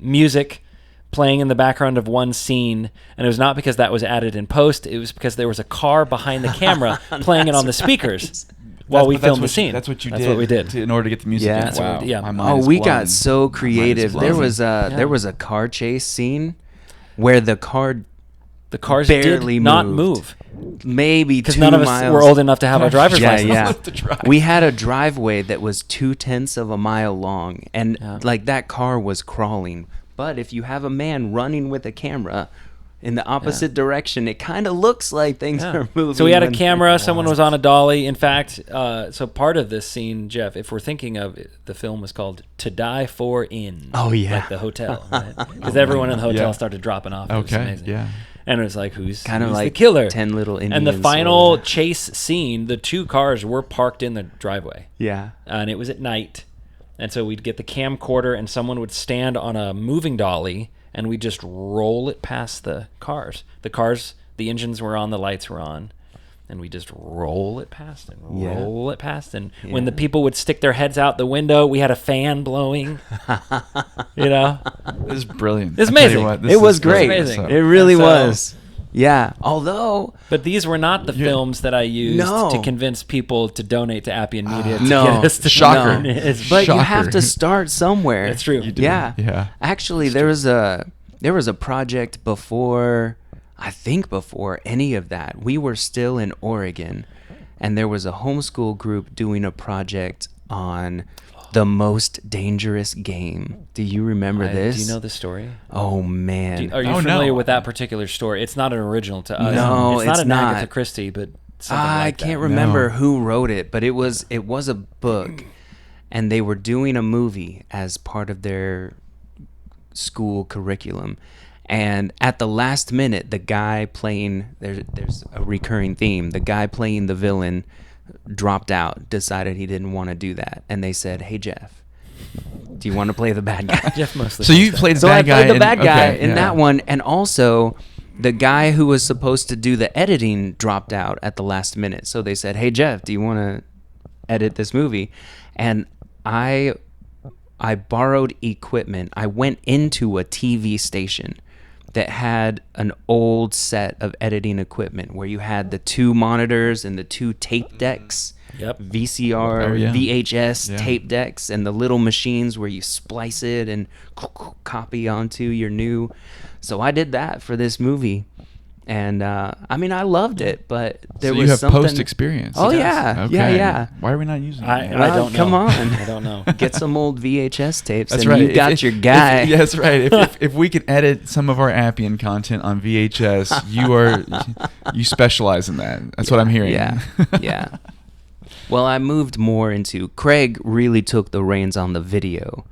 music playing in the background of one scene, and it was not because that was added in post. It was because there was a car behind the camera playing it on the speakers while we That's filmed the what scene. That's what you That's did. what we did. In order to get the music. Yeah. in. That's what Wow. we did, yeah. My mind Oh, is we blown. got so My mind is creative. There blown. was a car chase scene where the car The cars barely did not moved. move maybe because 2 none of us miles. were old enough to have our driver's Yeah, license. yeah. To drive. We had a driveway that was 0.2 of a mile long, and Yeah. like that car was crawling. But if you have a man running with a camera in the opposite direction, it kind of looks like things Yeah. are moving. So we had a when- camera. Someone was on a dolly. In fact, so part of this scene, Jeff, if we're thinking of it, the film was called "To Die For In." Oh, yeah. like the hotel, because everyone in the hotel Yeah. started dropping off. It was Okay. amazing. Yeah. And it was like, who's Kind of who's like the killer? 10 Little And the Indians final or- chase scene, the 2 cars were parked in the driveway, Yeah. and it was at night. And so we'd get the camcorder, and someone would stand on a moving dolly, and we'd just roll it past the cars. The engines were on, the lights were on, and we just roll it past and Yeah. roll it past. And when the Yeah. people would stick their heads out the window, we had a fan blowing. You know, This is brilliant. It's I tell you amazing. what, this It was is great. amazing. It really And so- was. Yeah. Although but these were not the films that I used No. to convince people to donate to Appian Media. To no. get us to Shocker. No. It's- But you have Shocker. to start somewhere. It's true. You do. Yeah. Yeah. Actually, there was a project before any of that. We were still in Oregon, and there was a homeschool group doing a project on the most dangerous game. Do you remember this? Do you know the story? Oh man. Are you Oh, familiar no. with that particular story? It's not an original to us. No, it's not it's an not. Agatha Christie, but something I like can't that. remember No. who wrote it, but it was a book, and they were doing a movie as part of their school curriculum. And at the last minute, the guy playing there's a recurring theme. The guy playing the villain dropped out, decided he didn't want to do that, and they said, "Hey Jeff, do you want to play the bad guy?" Jeff mostly. So you played the So I bad guy. played the bad guy okay, in yeah. that one, and also the guy who was supposed to do the editing dropped out at the last minute. So they said, "Hey Jeff, do you want to edit this movie?" And I borrowed equipment. I went into a TV station that had an old set of editing equipment where you had the 2 monitors and the 2 tape decks. Yep. VCR, Oh, yeah. VHS Yeah. tape decks, and the little machines where you splice it and copy onto your new. So I did that for this movie, and I mean, I loved it, but there So was you have something. post experience. Oh yeah, yeah. Why are we not using it? I don't know. Come on. I don't know. Get some old VHS tapes, That's and right. you got your guy. Yeah, that's right. If we could edit some of our Appian content on VHS, you specialize in that. That's what I'm hearing. Yeah, yeah. Well, I moved more into. Craig really took the reins on the video,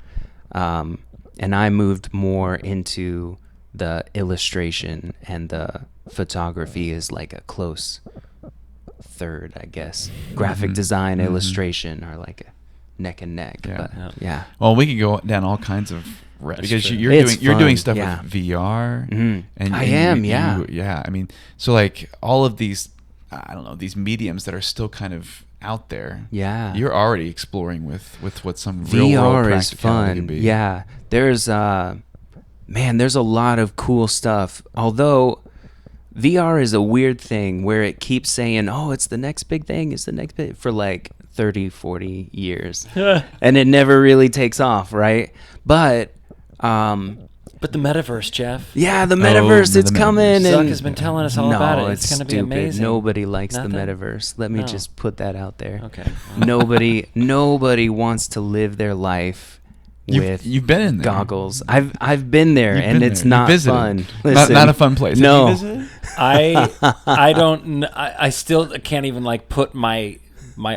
and I moved more into the illustration, and the photography is like a close third, I guess. Graphic design, illustration are like a neck and neck. Yeah. But, Yeah. yeah. Well, we could go down all kinds of because true. you're doing fun, stuff yeah. with VR. Mhm. And I and am, you- yeah. yeah. I mean, so like all of these, I don't know, these mediums that are still kind of out there. Yeah. You're already exploring with what some real world VR is practicality fun. could be. Yeah. There's there's a lot of cool stuff. Although VR is a weird thing where it keeps saying, "Oh, it's the next big thing, it's the next big," for like 30, 40 years. And it never really takes off, right? But But the metaverse, Jeff. yeah, the metaverse, the it's coming. metaverse. Zuck And has been telling us all no, about it. It's going to be stupid. amazing. Nobody likes Nothing? the metaverse. Let me No. just put that out there. Okay. Nobody wants to live their life with You've been in there. goggles. I've been there, You've and been it's there. You not visited. fun. Not Listen, a fun place. No. Have you visited? I don't. I still can't even like put my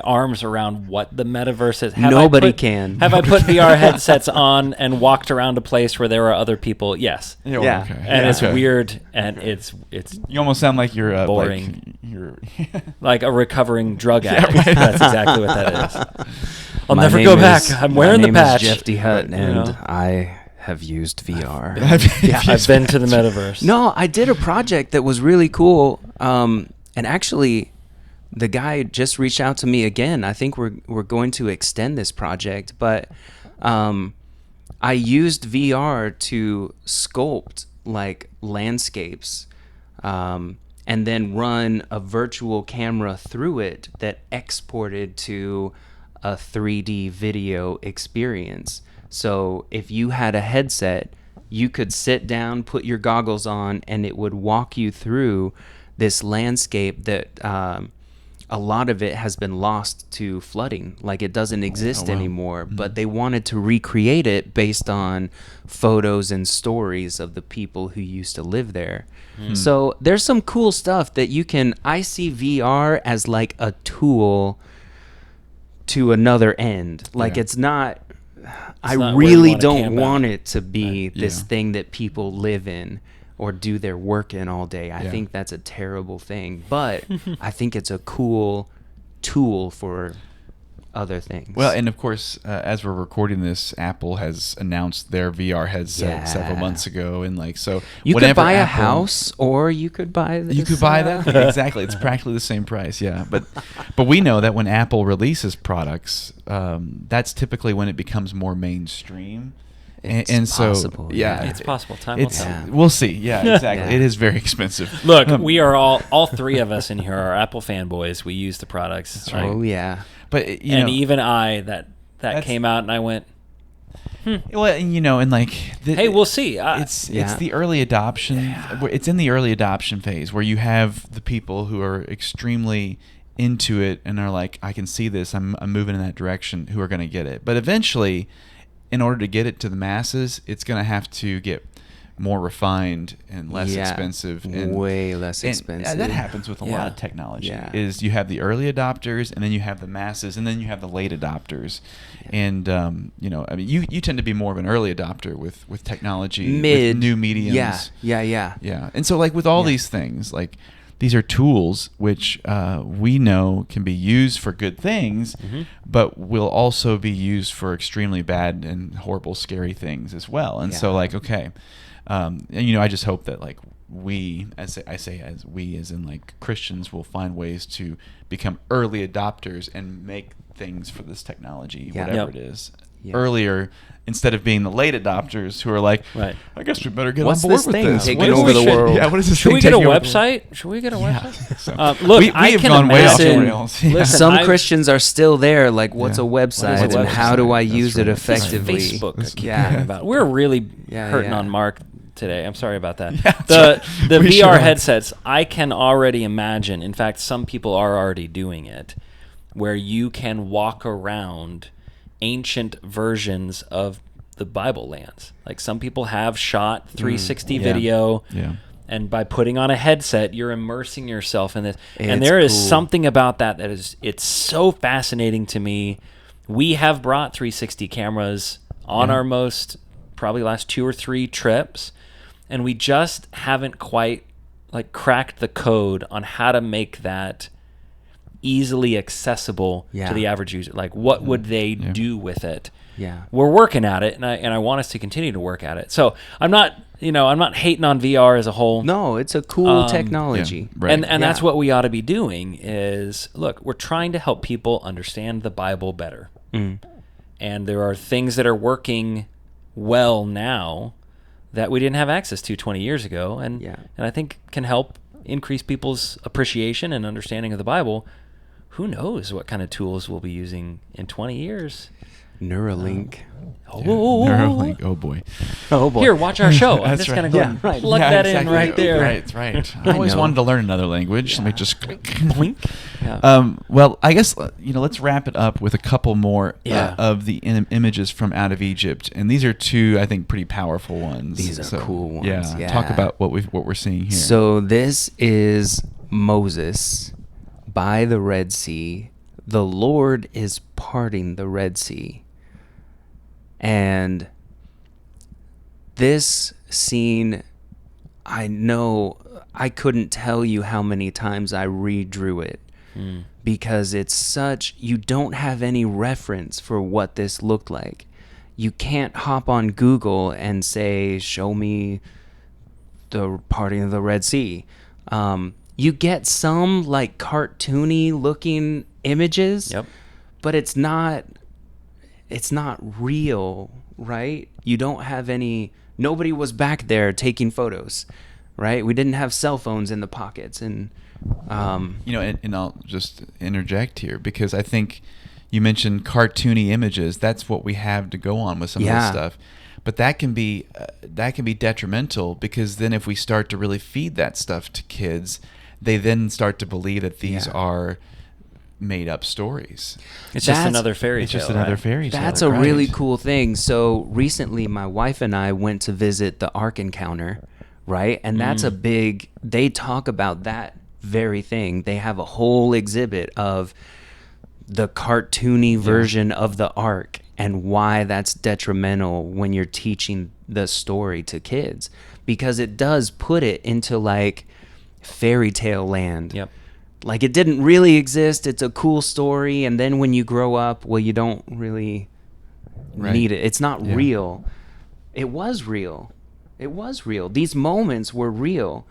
arms around what the metaverse is. Nobody can. Have I put VR headsets on and walked around a place where there are other people? Yes. Yeah. Okay. And Yeah, it's okay. weird, and it's You almost sound like you're Boring. Like you're like a recovering drug addict. right. That's exactly what that is. I'll My never name go back. is- I'm wearing my the name is patch. Jeff Dehut, and know. I have used VR. Yeah, I've been to the metaverse. No, I did a project that was really cool. And actually, the guy just reached out to me again. I think we're going to extend this project, but I used VR to sculpt like landscapes, and then run a virtual camera through it that exported to a 3D video experience. So if you had a headset, you could sit down, put your goggles on, and it would walk you through this landscape that a lot of it has been lost to flooding. Like it doesn't exist wow. anymore, but they wanted to recreate it based on photos and stories of the people who used to live there. So there's some cool stuff that you can, I see VR as like a tool to another end. Like Yeah. it's not, I not where you really wanna don't camp out. want it to be this Yeah. thing that people live in or do their work in all day. I Yeah. think that's a terrible thing, but I think it's a cool tool for other things. Well, and of course, as we're recording this, Apple has announced their VR headset several Yeah. months ago, and like so, you could whenever buy a Apple- house, or you could buy this. You could buy that exactly. It's practically the same price, yeah. But we know that when Apple releases products, that's typically when it becomes more mainstream. It's and so, possible, yeah, yeah. It's possible. Time will It's tell. we'll see. Yeah, exactly. Yeah. It is very expensive. Look, we are all three of us in here are Apple fanboys. We use the products. Like, Oh yeah. But you and know, even I that That's- came out and I went, well, and, you know, and like, hey, we'll see. It's Yeah. the early adoption. It's in the early adoption phase where you have the people who are extremely into it and are like, I can see this. I'm moving in that direction. Who are going to get it? But eventually, in order to get it to the masses, it's going to have to get more refined and less Yeah, expensive and way less and, expensive. that happens with a lot Yeah. of technology. Yeah. Is you have the early adopters, and then you have the masses, and then you have the late adopters. And you know, I mean, you tend to be more of an early adopter with technology, with new mediums. Yeah. Yeah. And so, like, with all Yeah. these things, like, these are tools which we know can be used for good things, but will also be used for extremely bad and horrible, scary things as well. And so, like, okay, and, you know, I just hope that, like, we, as in like Christians, will find ways to become early adopters and make things for this technology, whatever it is, earlier, instead of being the late adopters who are like, I guess we better get on board with this. Taking over the world. Yeah, what is this Should thing we get a taking over? website? Should we get a website? So, Look, we I have can gone way off the imagine. rails. Listen, Some I- Christians are still there. Like, what's a website, What is a and how do I website? use it That's right. effectively? It's Facebook. I keep Yeah. hearing about. We're really hurting yeah. on Mark today. I'm sorry about that. Yeah, that's the right. We VR sure are. headsets, I can already imagine. In fact, some people are already doing it, where you can walk around ancient versions of the Bible lands. Like, some people have shot 360 video. Yeah. And by putting on a headset, you're immersing yourself in this. And It's there is cool. something about that it's so fascinating to me. We have brought 360 cameras on our most, probably last 2 or 3 trips, and we just haven't quite, like, cracked the code on how to make that easily accessible to the average user. Like, what would they do with it? Yeah. We're working at it, and I want us to continue to work at it. So I'm not hating on VR as a whole. No, it's a cool technology. Right. And that's what we ought to be doing is, look, we're trying to help people understand the Bible better. And there are things that are working well now that we didn't have access to 20 years ago, and I think can help increase people's appreciation and understanding of the Bible. Who knows what kind of tools we'll be using in 20 years? Neuralink. Neuralink. Oh boy. Oh boy. Here, watch our show. I'm That's just right. going to go Yeah, and right. plug that in right there. Right. I always know. wanted to learn another language. Let me just Blink. Yeah. well, I guess let's wrap it up with a couple more Yeah. of the images from out of Egypt, and these are 2, I think, pretty powerful ones. These are cool ones, yeah. Talk about what we're seeing here. So this is Moses by the Red Sea. The Lord is parting the Red Sea. And this scene, I know I couldn't tell you how many times I redrew it because it's such, you don't have any reference for what this looked like. You can't hop on Google and say, show me the parting of the Red Sea. You get some like cartoony looking images, but it's not real, right? You don't have any, nobody was back there taking photos, right? We didn't have cell phones in the pockets. And and I'll just interject here because I think you mentioned cartoony images. That's what we have to go on with some of this stuff. But that can be detrimental, because then if we start to really feed that stuff to kids, they then start to believe that these are made up stories. It's just another fairy tale. It's just another fairy tale. That's a really cool thing. So recently my wife and I went to visit the Ark Encounter, right? And that's a big, they talk about that very thing. They have a whole exhibit of the cartoony version of the Ark and why that's detrimental when you're teaching the story to kids, because it does put it into like fairy tale land. Yep. Like, it didn't really exist. It's a cool story. And then when you grow up, well, you don't really need it. It's not real. It was real. It was real. These moments were real.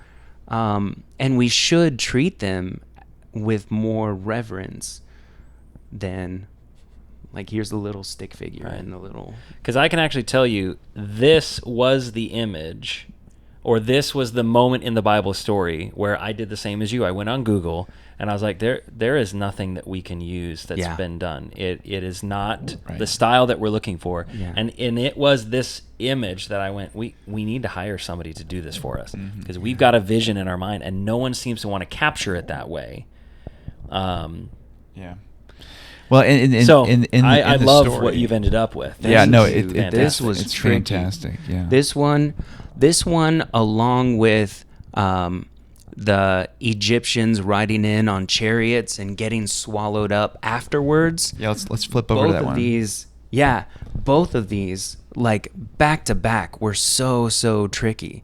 And we should treat them with more reverence than, like, here's the little stick figure and the little... Because I can actually tell you, this was the image, or this was the moment in the Bible story where I did the same as you. I went on Google and I was like, there is nothing that we can use that's been done. It is not the style that we're looking for. Yeah. And it was this image that I went, we need to hire somebody to do this for us, because we've got a vision in our mind and no one seems to want to capture it that way. Well, in I the love story, what you've ended up with. This was it's tricky. fantastic. Yeah. This one, along with the Egyptians riding in on chariots and getting swallowed up afterwards. Yeah, let's flip over to that one. Both of these, like, back to back, were so tricky.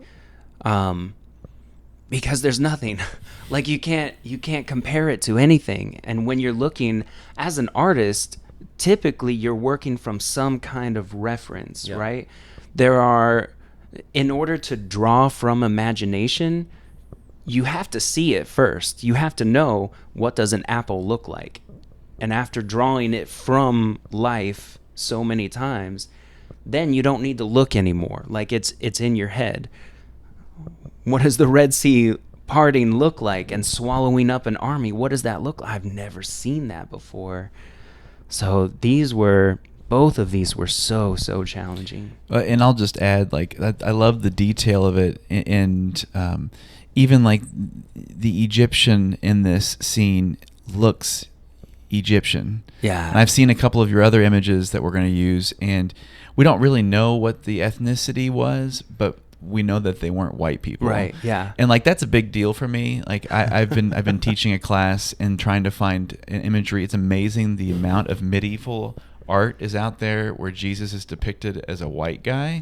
because there's nothing. Like you can't compare it to anything. And when you're looking as an artist, typically you're working from some kind of reference, right? In order to draw from imagination, you have to see it first. You have to know, what does an apple look like? And after drawing it from life so many times, then you don't need to look anymore. Like it's in your head. What does the Red Sea parting look like, and swallowing up an army? What does that look like? I've never seen that before. So both of these were so challenging. And I'll just add, like, I love the detail of it, and even like the Egyptian in this scene looks Egyptian. Yeah. And I've seen a couple of your other images that we're going to use, and we don't really know what the ethnicity was, but we know that they weren't white people. Right. Yeah. And like, that's a big deal for me. Like I've been teaching a class and trying to find an imagery. It's amazing the amount of medieval art is out there where Jesus is depicted as a white guy.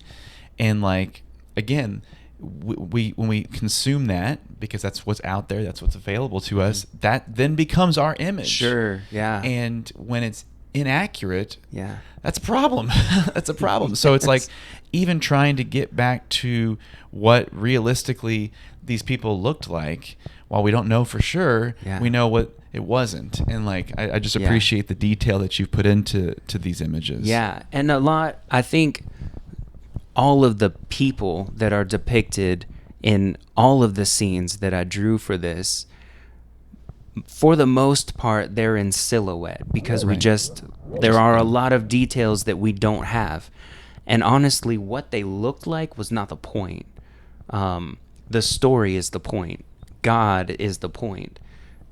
And like, again, we when we consume that, because that's what's out there, that's what's available to us, that then becomes our image. Sure. Yeah. And when it's inaccurate, yeah, that's a problem. That's a problem. So it's like, even trying to get back to what realistically these people looked like, while we don't know for sure, we know what it wasn't. And like, I just appreciate the detail that you've put into these images. Yeah. And I think all of the people that are depicted in all of the scenes that I drew for this, for the most part, they're in silhouette, because there are a lot of details that we don't have. And honestly, what they looked like was not the point. The story is the point. God is the point.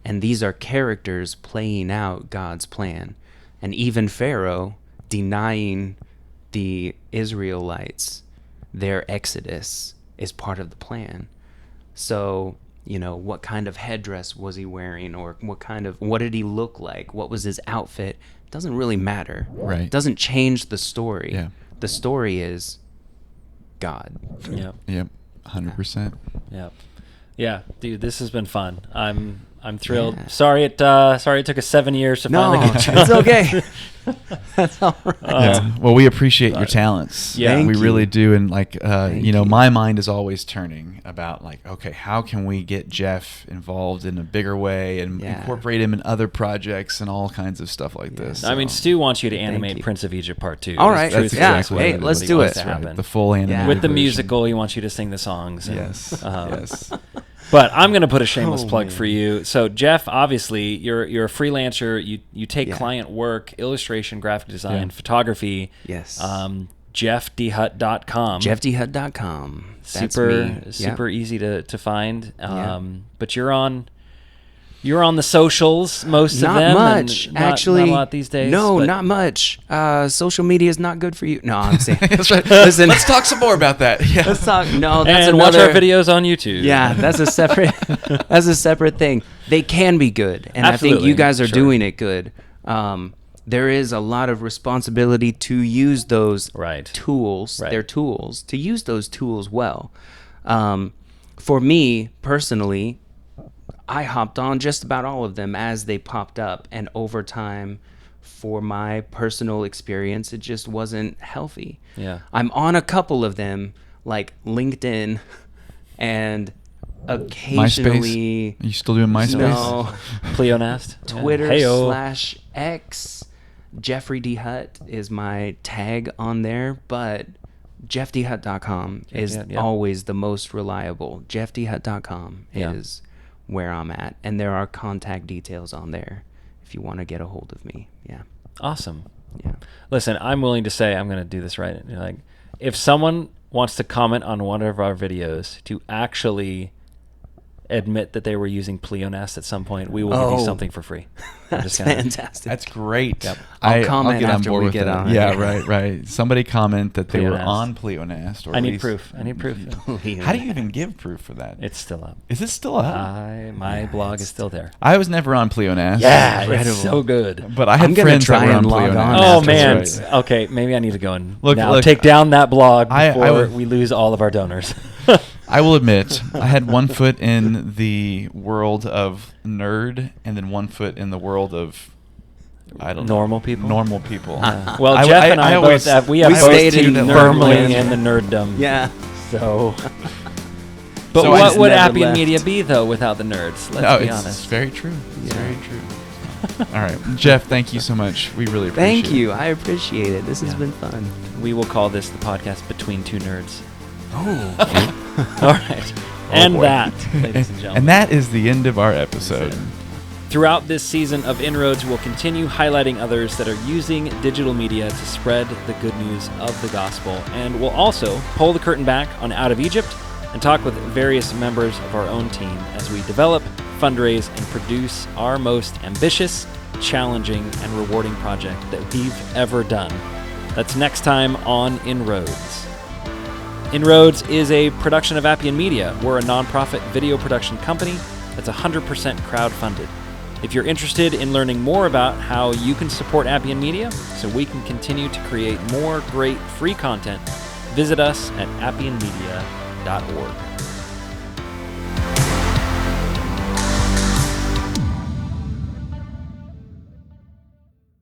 And these are characters playing out God's plan. And even Pharaoh denying the Israelites their exodus is part of the plan. So, what kind of headdress was he wearing, or what did he look like? What was his outfit? It doesn't really matter. Right. It doesn't change the story. Yeah. The story is God. Yep. 100%. Yep. Yeah, dude, this has been fun. I'm thrilled. Yeah. Sorry it took us 7 years to finally get you. It's okay. That's all right. Well, we appreciate your talents. Yeah. we Thank really you. do. And like, Thank you. my mind is always turning about like, okay, how can we get Jeff involved in a bigger way and incorporate him in other projects and all kinds of stuff like this. I mean, So, Stu wants you to Thank animate you. Prince of Egypt Part 2. All right. that's exactly what Hey, it let's is. do wants it. to happen. the full animated With the version. musical, he wants you to sing the songs. And, Yes. Yes. But I'm going to put a shameless plug man. for you. So Jeff, obviously, you're a freelancer. You take Yeah. client work, illustration, graphic design, photography. Yes. JeffDehut.com. JeffDehut.com. That's me. Super easy to find. Yeah. But you're on the socials, most of Not them. much, and actually. Not a lot these days. No, but not much. Social media is not good for you. No, I'm saying. That's right. Listen, Let's talk some more about that. Yeah. let's talk. No, that's and watch another. our videos on YouTube. Yeah, that's a separate thing. They can be good, and I think Absolutely, you guys are sure. doing it good. There is a lot of responsibility to use those tools. Right. They're tools, to use those tools well. For me personally, I hopped on just about all of them as they popped up, and over time, for my personal experience, it just wasn't healthy. Yeah. I'm on a couple of them, like LinkedIn, and occasionally MySpace? Are you still doing MySpace? no Pleonast. Twitter Heyo. /X. Jeffrey Dehut is my tag on there, but JeffDehut.com is always the most reliable. JeffDehut.com is where I'm at, and there are contact details on there if you want to get a hold of me. Yeah. Awesome. Yeah. Listen, I'm willing to say I'm going to do this right. Like, if someone wants to comment on one of our videos to actually admit that they were using Pleonast at some point, we will give you something for free. That's fantastic. That's great. Yep. I'll comment get on after board we with get that. on. Yeah, right. Somebody comment that they were Pleonast. on Pleonast. Or I at need least- proof. I need proof. How do you even give proof for that? It's still up. Is it still up? My blog is still there. I was never on Pleonast. Yeah, Incredible. it's so good. But I had I'm gonna friends try that were on and log Pleonast. on Oh after man. That's right. Okay, maybe I need to go and Look, take down that blog I before would- we lose all of our donors. I will admit, I had 1 foot in the world of nerd, and then 1 foot in the world of normal people. Normal people. Well, Jeff and I both have. We stayed both in firmly in the nerddom. Yeah. So. But So what would never Appian left. Media be though without the nerds? Let's be It's honest. very true. It's Yeah. very true. All right, Jeff, thank you so much. We really appreciate it. Thank you. I appreciate it. This has been fun. We will call this the podcast Between Two Nerds. Oh. All right. And boy. that, ladies and gentlemen. And that is the end of our episode. Throughout this season of inRoads, we'll continue highlighting others that are using digital media to spread the good news of the gospel. And we'll also pull the curtain back on Out of Egypt and talk with various members of our own team as we develop, fundraise, and produce our most ambitious, challenging, and rewarding project that we've ever done. That's next time on inRoads. inRoads is a production of Appian Media. We're a nonprofit video production company that's 100% crowd-funded. If you're interested in learning more about how you can support Appian Media so we can continue to create more great free content, visit us at appianmedia.org.